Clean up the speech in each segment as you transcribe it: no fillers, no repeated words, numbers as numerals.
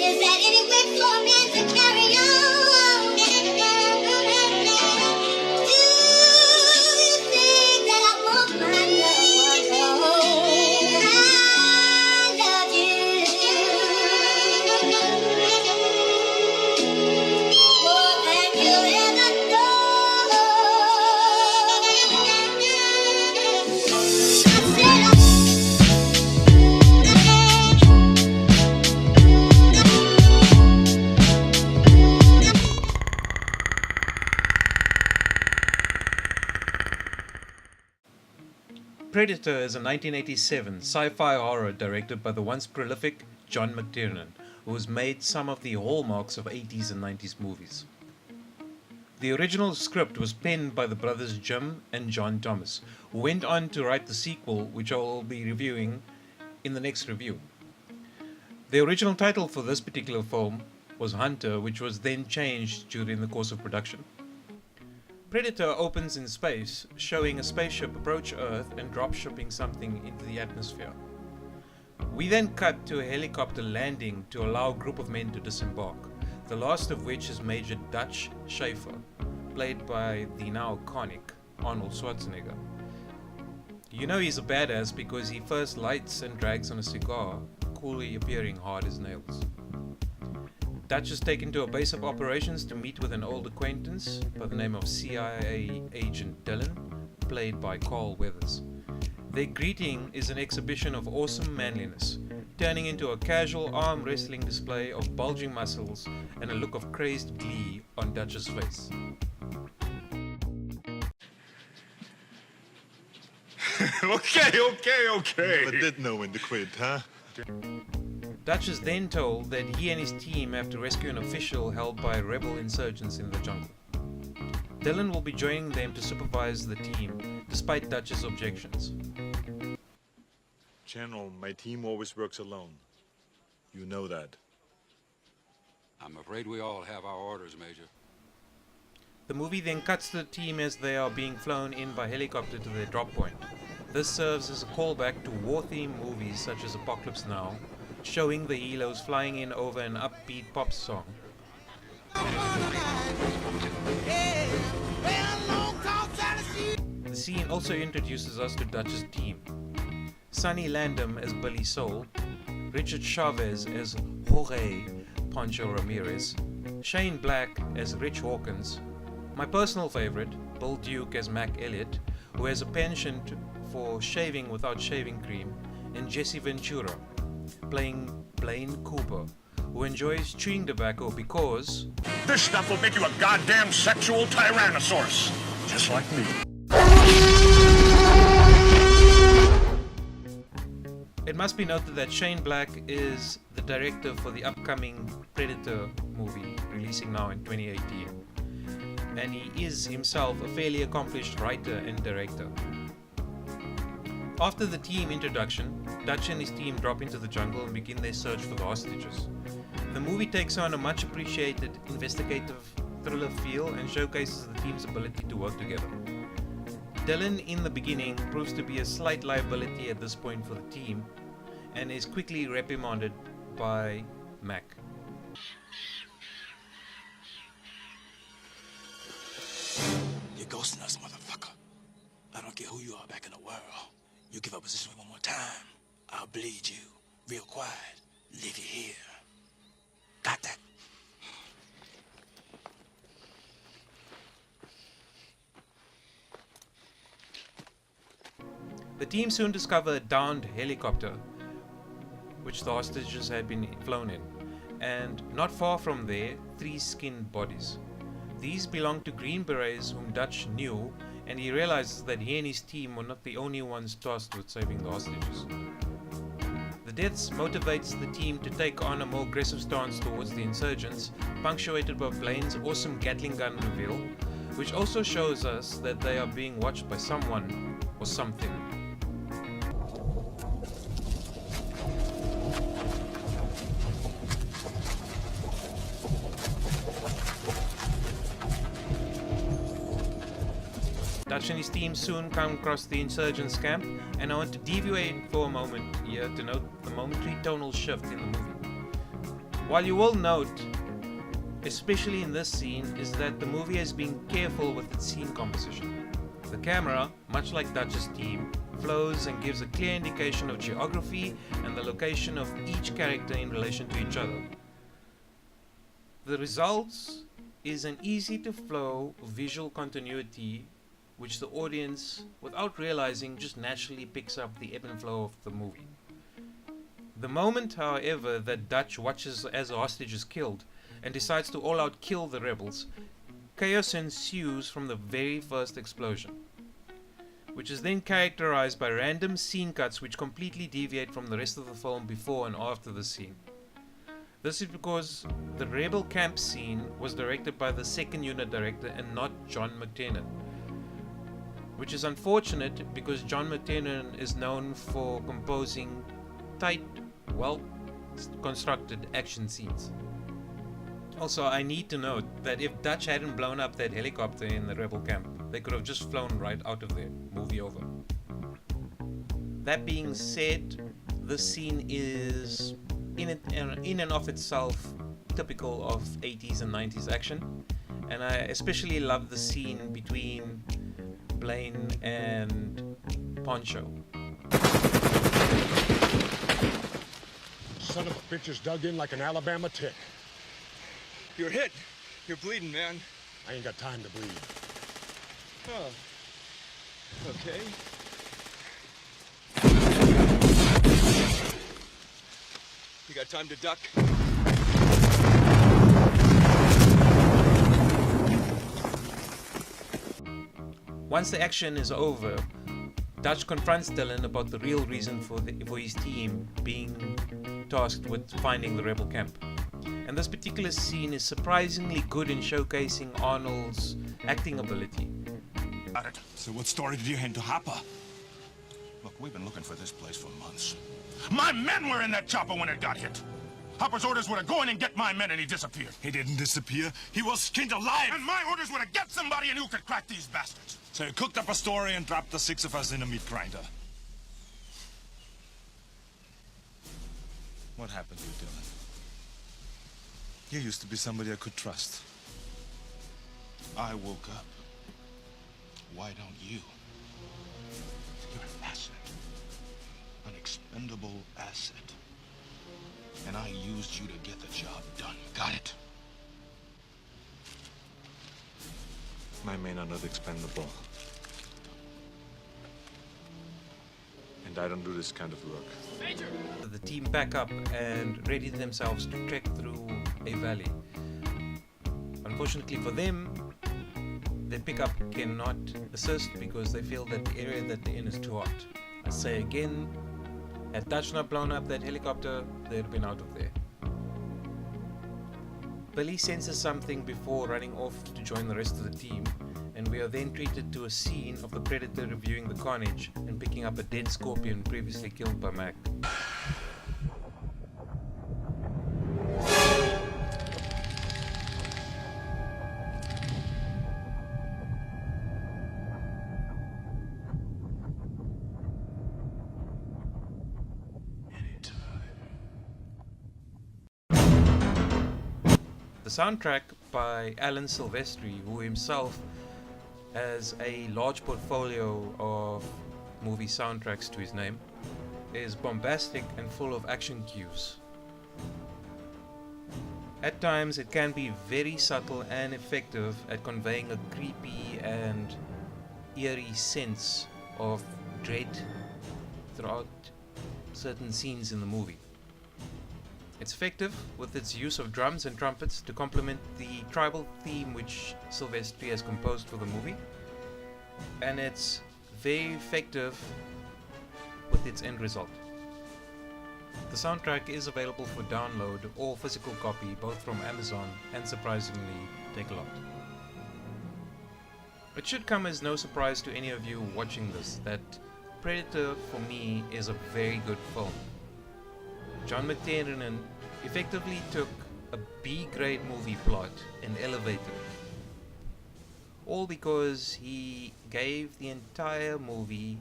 Is that any way for a man to carry on? Do you think that I want my loved one home? I love you more than you ever know. I said Predator is a 1987 sci-fi horror directed by the once prolific John McTiernan, who has made some of the hallmarks of 80s and 90s movies. The original script was penned by the brothers Jim and John Thomas, who went on to write the sequel, which I will be reviewing in the next review. The original title for this particular film was Hunter, which was then changed during the course of production. Predator opens in space, showing a spaceship approach Earth and drop shipping something into the atmosphere. We then cut to a helicopter landing to allow a group of men to disembark, the last of which is Major Dutch Schaefer, played by the now iconic Arnold Schwarzenegger. You know he's a badass because he first lights and drags on a cigar, coolly appearing hard as nails. Dutch is taken to a base of operations to meet with an old acquaintance by the name of CIA agent Dylan, played by Carl Weathers. Their greeting is an exhibition of awesome manliness, turning into a casual arm wrestling display of bulging muscles and a look of crazed glee on Dutch's face. Okay. Never did know when to quit, huh? Dutch is then told that he and his team have to rescue an official held by rebel insurgents in the jungle. Dylan will be joining them to supervise the team, despite Dutch's objections. General, my team always works alone. You know that. I'm afraid we all have our orders, Major. The movie then cuts to the team as they are being flown in by helicopter to their drop point. This serves as a callback to war-themed movies such as Apocalypse Now, showing the heroes flying in over an upbeat pop song. The scene also introduces us to Dutch's team. Sonny Landham as Billy Soul, Richard Chavez as Jorge Pancho Ramirez, Shane Black as Rich Hawkins, my personal favorite, Bill Duke as Mac Elliott, who has a penchant for shaving without shaving cream, and Jesse Ventura, playing Blaine Cooper, who enjoys chewing tobacco because this stuff will make you a goddamn sexual tyrannosaurus, just like me. It must be noted that Shane Black is the director for the upcoming Predator movie, releasing now in 2018. And he is himself a fairly accomplished writer and director. After the team introduction, Dutch and his team drop into the jungle and begin their search for the hostages. The movie takes on a much appreciated investigative thriller feel and showcases the team's ability to work together. Dylan in the beginning proves to be a slight liability at this point for the team and is quickly reprimanded by Mac. You're ghosting us, motherfucker. I don't care who you are back in the world. You give up position one more time, I'll bleed you. Real quiet. Leave you here. Got that? The team soon discover a downed helicopter, which the hostages had been flown in, and not far from there, 3 skinned bodies. These belong to Green Berets whom Dutch knew, and he realizes that he and his team were not the only ones tasked with saving the hostages. The deaths motivates the team to take on a more aggressive stance towards the insurgents, punctuated by Blaine's awesome Gatling gun reveal, which also shows us that they are being watched by someone or something. Dutch and his team soon come across the insurgents' camp, and I want to deviate for a moment here to note the momentary tonal shift in the movie. While you will note, especially in this scene, is that the movie has been careful with its scene composition. The camera, much like Dutch's team, flows and gives a clear indication of geography and the location of each character in relation to each other. The result is an easy to flow visual continuity which the audience, without realizing, just naturally picks up the ebb and flow of the movie. The moment, however, that Dutch watches as a hostage is killed and decides to all out kill the rebels, chaos ensues from the very first explosion, which is then characterized by random scene cuts which completely deviate from the rest of the film before and after the scene. This is because the rebel camp scene was directed by the second unit director and not John McTiernan, which is unfortunate because John McTiernan is known for composing tight, well constructed action scenes. Also, I need to note that if Dutch hadn't blown up that helicopter in the rebel camp, they could have just flown right out of there. Movie over. That being said, this scene is in and of itself typical of 80s and 90s action, and I especially love the scene between Blaine and Poncho. Son of a bitch is dug in like an Alabama tick. You're hit. You're bleeding, man. I ain't got time to bleed. Oh. Okay. You got time to duck? Once the action is over, Dutch confronts Dylan about the real reason for his team being tasked with finding the rebel camp. And this particular scene is surprisingly good in showcasing Arnold's acting ability. Got it. So what story did you hand to Hopper? Look, we've been looking for this place for months. My men were in that chopper when it got hit. Hopper's orders were to go in and get my men, and he disappeared. He didn't disappear. He was skinned alive. And my orders were to get somebody in who could crack these bastards. So you cooked up a story and dropped the 6 of us in a meat grinder. What happened to you, Dylan? You used to be somebody I could trust. I woke up. Why don't you? You're an asset. An expendable asset. And I used you to get the job done. Got it? My men are not expendable. And I don't do this kind of work. The team pack up and ready themselves to trek through a valley. Unfortunately for them, their pickup cannot assist because they feel that the area that they're in is too hot. I say again, had Dutch not blown up that helicopter, they'd have been out of there. Billy senses something before running off to join the rest of the team, and we are then treated to a scene of the Predator reviewing the carnage and picking up a dead scorpion previously killed by Mac. The soundtrack by Alan Silvestri, who himself has a large portfolio of movie soundtracks to his name, is bombastic and full of action cues. At times it can be very subtle and effective at conveying a creepy and eerie sense of dread throughout certain scenes in the movie. It's effective with its use of drums and trumpets to complement the tribal theme which Silvestri has composed for the movie, and it's very effective with its end result. The soundtrack is available for download or physical copy both from Amazon and surprisingly Takealot. It should come as no surprise to any of you watching this that Predator for me is a very good film. John McTiernan effectively took a B-grade movie plot and elevated it. All because he gave the entire movie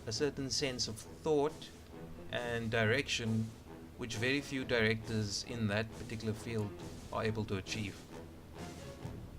a certain sense of thought and direction which very few directors in that particular field are able to achieve.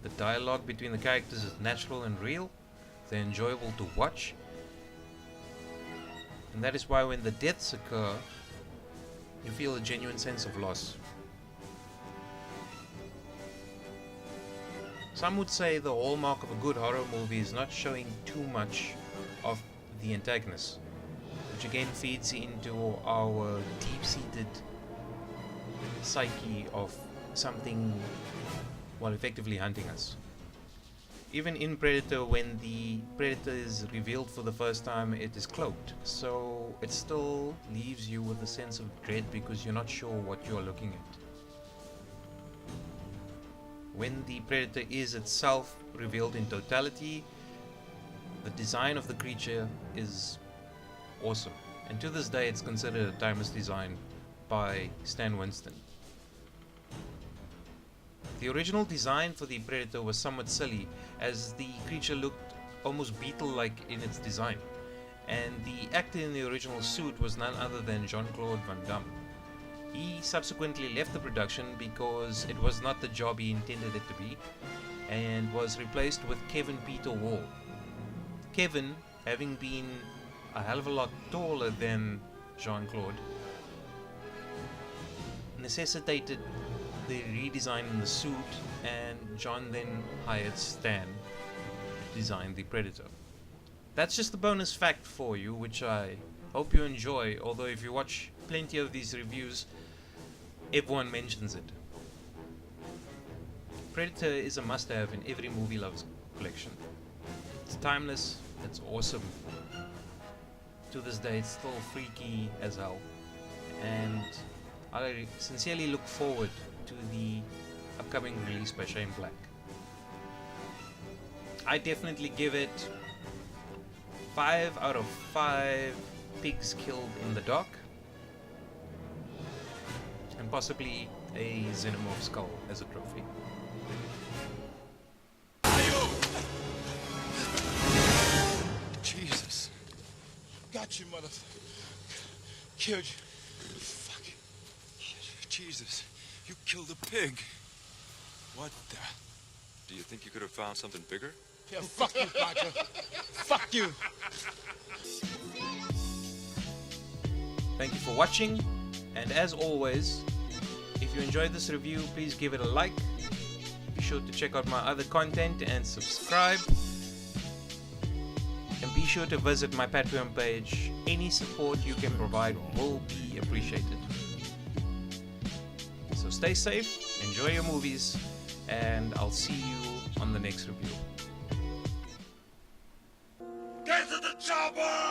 The dialogue between the characters is natural and real, they're enjoyable to watch, and that is why when the deaths occur, you feel a genuine sense of loss. Some would say the hallmark of a good horror movie is not showing too much of the antagonist, which again feeds into our deep-seated psyche of something, well, effectively hunting us. Even in Predator, when the predator is revealed for the first time, it is cloaked, so it still leaves you with a sense of dread because you're not sure what you're looking at. When the predator is itself revealed in totality, the design of the creature is awesome, and to this day it's considered a timeless design by Stan Winston. The original design for the predator was somewhat silly, as the creature looked almost beetle-like in its design, and the actor in the original suit was none other than Jean-Claude Van Damme. He subsequently left the production because it was not the job he intended it to be, and was replaced with Kevin Peter Wall. Kevin, having been a hell of a lot taller than Jean-Claude, necessitated the redesign in the suit, and John then hired Stan to design the Predator. That's just a bonus fact for you, which I hope you enjoy, although if you watch plenty of these reviews, everyone mentions it. Predator is a must-have in every movie lover's collection. It's timeless, it's awesome. To this day, it's still freaky as hell, and I sincerely look forward to the upcoming release by Shane Black. I definitely give it 5 out of 5 pigs killed in the dark, and possibly a xenomorph skull as a trophy. Jesus. Got you, motherfucker. Killed you. Fuck. Jesus. You killed a pig. What the? Do you think you could have found something bigger? Yeah, fuck you, Roger. Fuck you. Thank you for watching, and as always, if you enjoyed this review, please give it a like. Be sure to check out my other content and subscribe. And be sure to visit my Patreon page. Any support you can provide will be appreciated. So stay safe, enjoy your movies, and I'll see you on the next review. Get to the chopper!